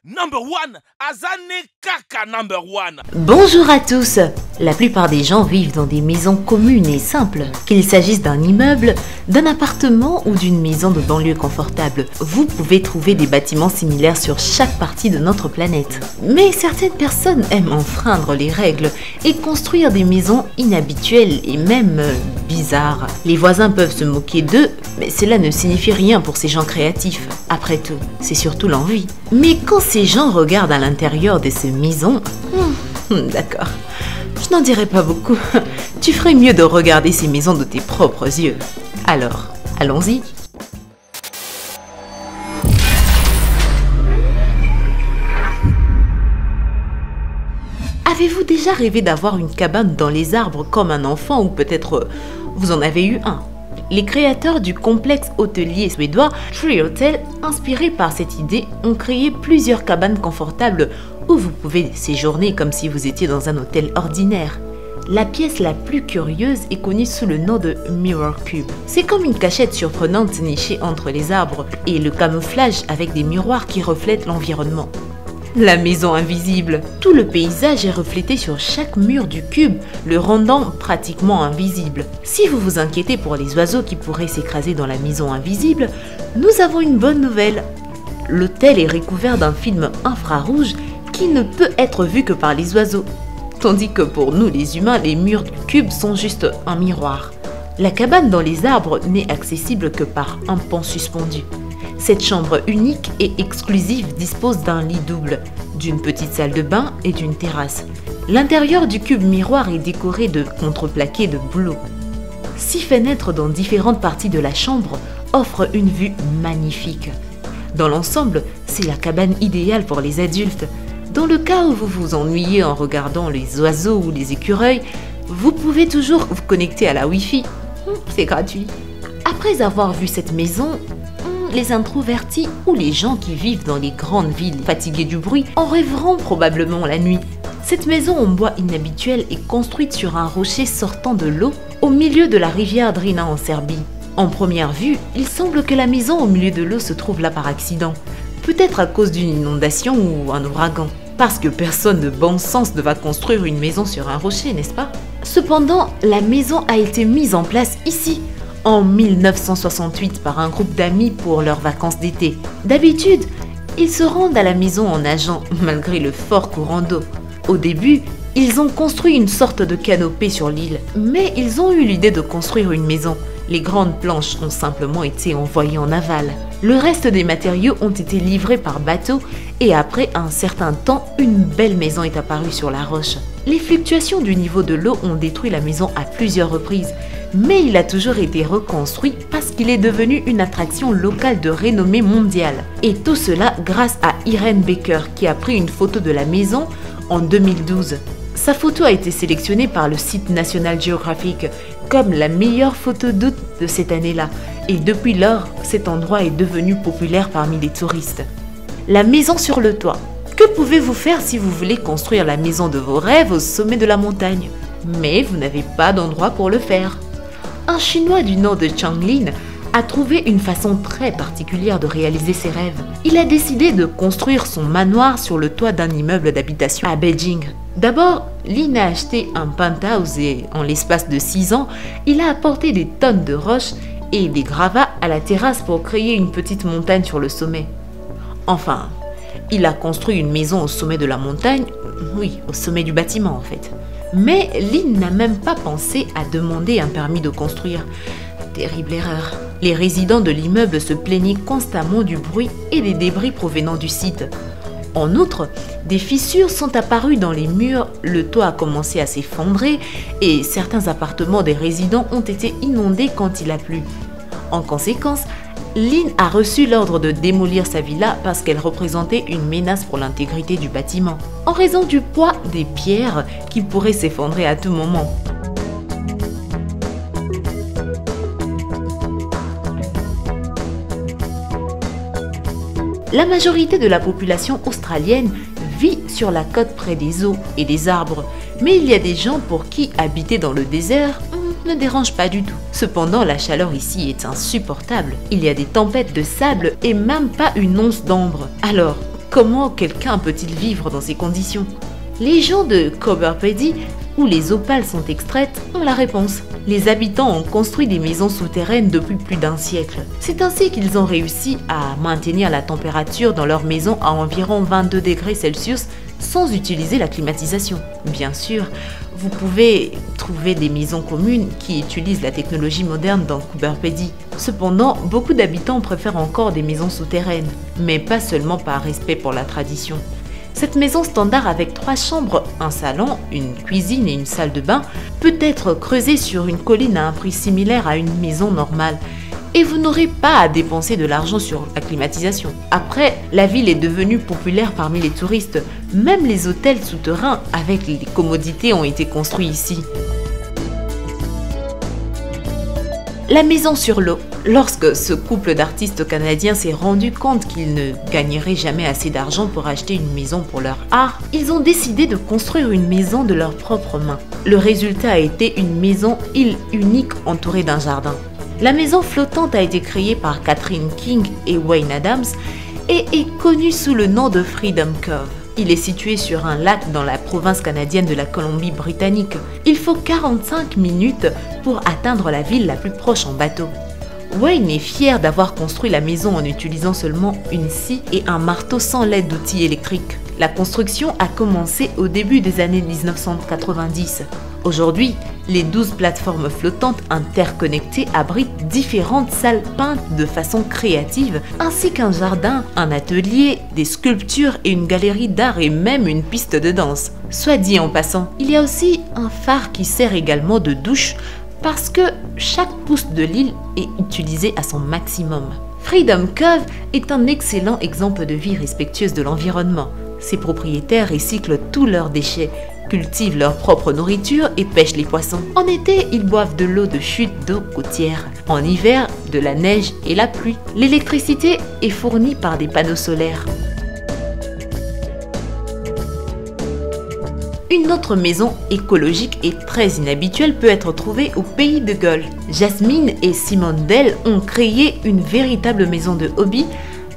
Number one, Azane Kaka number one. Bonjour à tous. La plupart des gens vivent dans des maisons communes et simples. Qu'il s'agisse d'un immeuble, d'un appartement ou d'une maison de banlieue confortable, vous pouvez trouver des bâtiments similaires sur chaque partie de notre planète. Mais certaines personnes aiment enfreindre les règles et construire des maisons inhabituelles et même bizarres. Les voisins peuvent se moquer d'eux, mais cela ne signifie rien pour ces gens créatifs. Après tout, c'est surtout l'envie. Mais quand ces gens regardent à l'intérieur de ces maisons, d'accord, je n'en dirai pas beaucoup. Tu ferais mieux de regarder ces maisons de tes propres yeux. Alors, allons-y. Avez-vous déjà rêvé d'avoir une cabane dans les arbres comme un enfant ou peut-être vous en avez eu un? Les créateurs du complexe hôtelier suédois Tree Hotel, inspirés par cette idée, ont créé plusieurs cabanes confortables où vous pouvez séjourner comme si vous étiez dans un hôtel ordinaire. La pièce la plus curieuse est connue sous le nom de Mirror Cube. C'est comme une cachette surprenante nichée entre les arbres et le camouflage avec des miroirs qui reflètent l'environnement. La maison invisible. Tout le paysage est reflété sur chaque mur du cube, le rendant pratiquement invisible. Si vous vous inquiétez pour les oiseaux qui pourraient s'écraser dans la maison invisible, nous avons une bonne nouvelle. L'hôtel est recouvert d'un film infrarouge qui ne peut être vu que par les oiseaux. Tandis que pour nous les humains, les murs du cube sont juste un miroir. La cabane dans les arbres n'est accessible que par un pont suspendu. Cette chambre unique et exclusive dispose d'un lit double, d'une petite salle de bain et d'une terrasse. L'intérieur du cube miroir est décoré de contreplaqué de bouleaux. 6 fenêtres dans différentes parties de la chambre offrent une vue magnifique. Dans l'ensemble, c'est la cabane idéale pour les adultes. Dans le cas où vous vous ennuyez en regardant les oiseaux ou les écureuils, vous pouvez toujours vous connecter à la Wi-Fi. C'est gratuit. Après avoir vu cette maison, les introvertis ou les gens qui vivent dans les grandes villes fatigués du bruit en rêveront probablement la nuit. Cette maison en bois inhabituel est construite sur un rocher sortant de l'eau au milieu de la rivière Drina en Serbie. En première vue, il semble que la maison au milieu de l'eau se trouve là par accident, peut-être à cause d'une inondation ou un ouragan. Parce que personne de bon sens ne va construire une maison sur un rocher, n'est-ce pas? Cependant, la maison a été mise en place ici, en 1968 par un groupe d'amis pour leurs vacances d'été. D'habitude, ils se rendent à la maison en nageant, malgré le fort courant d'eau. Au début, ils ont construit une sorte de canopée sur l'île, mais ils ont eu l'idée de construire une maison. Les grandes planches ont simplement été envoyées en aval. Le reste des matériaux ont été livrés par bateau et après un certain temps, une belle maison est apparue sur la roche. Les fluctuations du niveau de l'eau ont détruit la maison à plusieurs reprises, mais il a toujours été reconstruit parce qu'il est devenu une attraction locale de renommée mondiale. Et tout cela grâce à Irene Baker qui a pris une photo de la maison en 2012. Sa photo a été sélectionnée par le site National Geographic comme la meilleure photo d'août de cette année-là. Et depuis lors, cet endroit est devenu populaire parmi les touristes. La maison sur le toit. Que pouvez-vous faire si vous voulez construire la maison de vos rêves au sommet de la montagne? Mais vous n'avez pas d'endroit pour le faire. Un Chinois du nom de Chang Lin a trouvé une façon très particulière de réaliser ses rêves. Il a décidé de construire son manoir sur le toit d'un immeuble d'habitation à Beijing. D'abord, Lin a acheté un penthouse et en l'espace de 6 ans, il a apporté des tonnes de roches et des gravats à la terrasse pour créer une petite montagne sur le sommet. Enfin, il a construit une maison au sommet de la montagne, oui, au sommet du bâtiment en fait. Mais Lin n'a même pas pensé à demander un permis de construire. Terrible erreur. Les résidents de l'immeuble se plaignaient constamment du bruit et des débris provenant du site. En outre, des fissures sont apparues dans les murs, le toit a commencé à s'effondrer et certains appartements des résidents ont été inondés quand il a plu. En conséquence, Lin a reçu l'ordre de démolir sa villa parce qu'elle représentait une menace pour l'intégrité du bâtiment, en raison du poids des pierres qui pourraient s'effondrer à tout moment. La majorité de la population australienne vit sur la côte près des eaux et des arbres, mais il y a des gens pour qui habiter dans le désert ne dérange pas du tout. Cependant, la chaleur ici est insupportable. Il y a des tempêtes de sable et même pas une once d'ombre. Alors, Comment quelqu'un peut-il vivre dans ces conditions? Les gens de Cooperpedy, où les opales sont extraites, ont la réponse. Les habitants ont construit des maisons souterraines depuis plus d'un siècle. C'est ainsi qu'ils ont réussi à maintenir la température dans leur maison à environ 22 degrés Celsius sans utiliser la climatisation. Bien sûr, vous pouvez trouver des maisons communes qui utilisent la technologie moderne dans Cooperpedy. Cependant, beaucoup d'habitants préfèrent encore des maisons souterraines, mais pas seulement par respect pour la tradition. Cette maison standard avec 3 chambres, un salon, une cuisine et une salle de bain peut être creusée sur une colline à un prix similaire à une maison normale. Et vous n'aurez pas à dépenser de l'argent sur la climatisation. Après, la ville est devenue populaire parmi les touristes. Même les hôtels souterrains avec les commodités ont été construits ici. La maison sur l'eau. Lorsque ce couple d'artistes canadiens s'est rendu compte qu'ils ne gagneraient jamais assez d'argent pour acheter une maison pour leur art, ils ont décidé de construire une maison de leurs propres mains. Le résultat a été une maison île unique entourée d'un jardin. La maison flottante a été créée par Catherine King et Wayne Adams et est connue sous le nom de Freedom Cove. Il est situé sur un lac dans la province canadienne de la Colombie-Britannique. Il faut 45 minutes pour atteindre la ville la plus proche en bateau. Wayne est fier d'avoir construit la maison en utilisant seulement une scie et un marteau sans l'aide d'outils électriques. La construction a commencé au début des années 1990. Aujourd'hui, les 12 plateformes flottantes interconnectées abritent différentes salles peintes de façon créative, ainsi qu'un jardin, un atelier, des sculptures et une galerie d'art et même une piste de danse. Soit dit en passant, il y a aussi un phare qui sert également de douche parce que chaque pouce de l'île est utilisé à son maximum. Freedom Cove est un excellent exemple de vie respectueuse de l'environnement. Ses propriétaires recyclent tous leurs déchets, cultivent leur propre nourriture et pêchent les poissons. En été, ils boivent de l'eau de chute d'eau côtière. En hiver, de la neige et la pluie. L'électricité est fournie par des panneaux solaires. Une autre maison écologique et très inhabituelle peut être trouvée au pays de Galles. Jasmine et Simone Dell ont créé une véritable maison de hobby,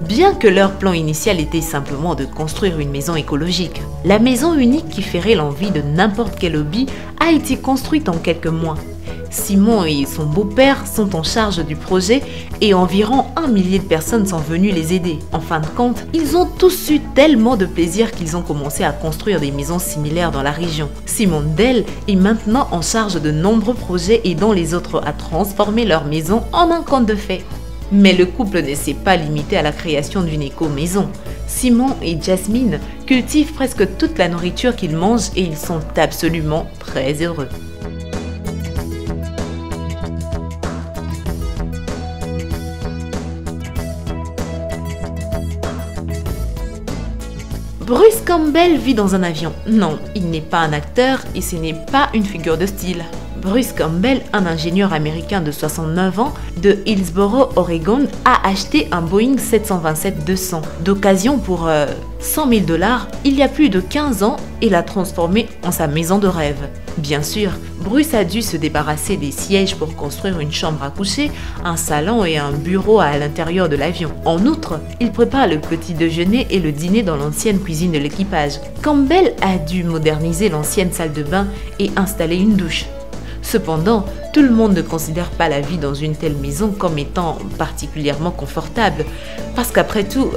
bien que leur plan initial était simplement de construire une maison écologique. La maison unique qui ferait l'envie de n'importe quel hobby a été construite en quelques mois. Simon et son beau-père sont en charge du projet et environ 1 millier de personnes sont venues les aider. En fin de compte, ils ont tous eu tellement de plaisir qu'ils ont commencé à construire des maisons similaires dans la région. Simone Dell est maintenant en charge de nombreux projets aidant les autres à transformer leur maison en un conte de fées. Mais le couple ne s'est pas limité à la création d'une éco-maison. Simon et Jasmine cultivent presque toute la nourriture qu'ils mangent et ils sont absolument très heureux. Bruce Campbell vit dans un avion. Non, il n'est pas un acteur et ce n'est pas une figure de style. Bruce Campbell, un ingénieur américain de 69 ans de Hillsboro, Oregon, a acheté un Boeing 727-200 d'occasion pour 100 000 $ il y a plus de 15 ans et l'a transformé en sa maison de rêve. Bien sûr, Bruce a dû se débarrasser des sièges pour construire une chambre à coucher, un salon et un bureau à l'intérieur de l'avion. En outre, il prépare le petit déjeuner et le dîner dans l'ancienne cuisine de l'équipage. Campbell a dû moderniser l'ancienne salle de bain et installer une douche. Cependant, tout le monde ne considère pas la vie dans une telle maison comme étant particulièrement confortable, parce qu'après tout,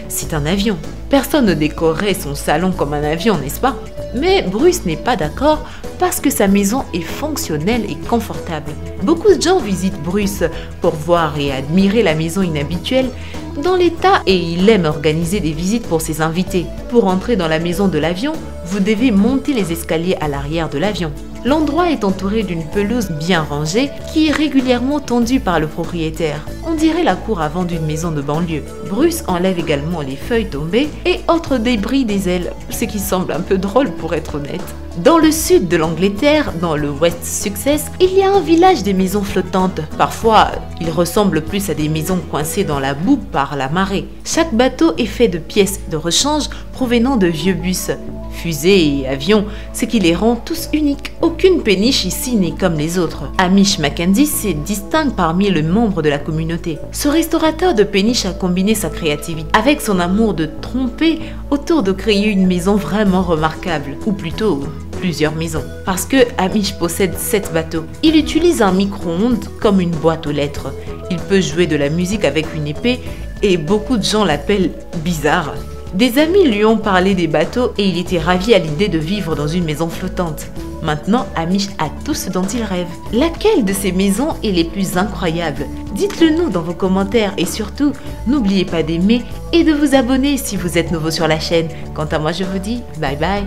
c'est un avion. Personne ne décorerait son salon comme un avion, n'est-ce pas? Mais Bruce n'est pas d'accord parce que sa maison est fonctionnelle et confortable. Beaucoup de gens visitent Bruce pour voir et admirer la maison inhabituelle dans l'état et il aime organiser des visites pour ses invités. Pour entrer dans la maison de l'avion, vous devez monter les escaliers à l'arrière de l'avion. L'endroit est entouré d'une pelouse bien rangée qui est régulièrement tondue par le propriétaire. On dirait la cour avant d'une maison de banlieue. Bruce enlève également les feuilles tombées et autres débris des ailes, ce qui semble un peu drôle pour être honnête. Dans le sud de l'Angleterre, dans le West Sussex, il y a un village des maisons flottantes. Parfois, il ressemble plus à des maisons coincées dans la boue par la marée. Chaque bateau est fait de pièces de rechange provenant de vieux bus. Fusées et avions, ce qui les rend tous uniques. Aucune péniche ici n'est comme les autres. Hamish Mackenzie se distingue parmi les membres de la communauté. Ce restaurateur de péniches a combiné sa créativité avec son amour de tromper autour de créer une maison vraiment remarquable, ou plutôt plusieurs maisons. Parce que Hamish possède 7 bateaux. Il utilise un micro-ondes comme une boîte aux lettres. Il peut jouer de la musique avec une épée et beaucoup de gens l'appellent bizarre. Des amis lui ont parlé des bateaux et il était ravi à l'idée de vivre dans une maison flottante. Maintenant, Hamish a tout ce dont il rêve. Laquelle de ces maisons est les plus incroyables? Dites-le nous dans vos commentaires et surtout, n'oubliez pas d'aimer et de vous abonner si vous êtes nouveau sur la chaîne. Quant à moi, je vous dis bye bye.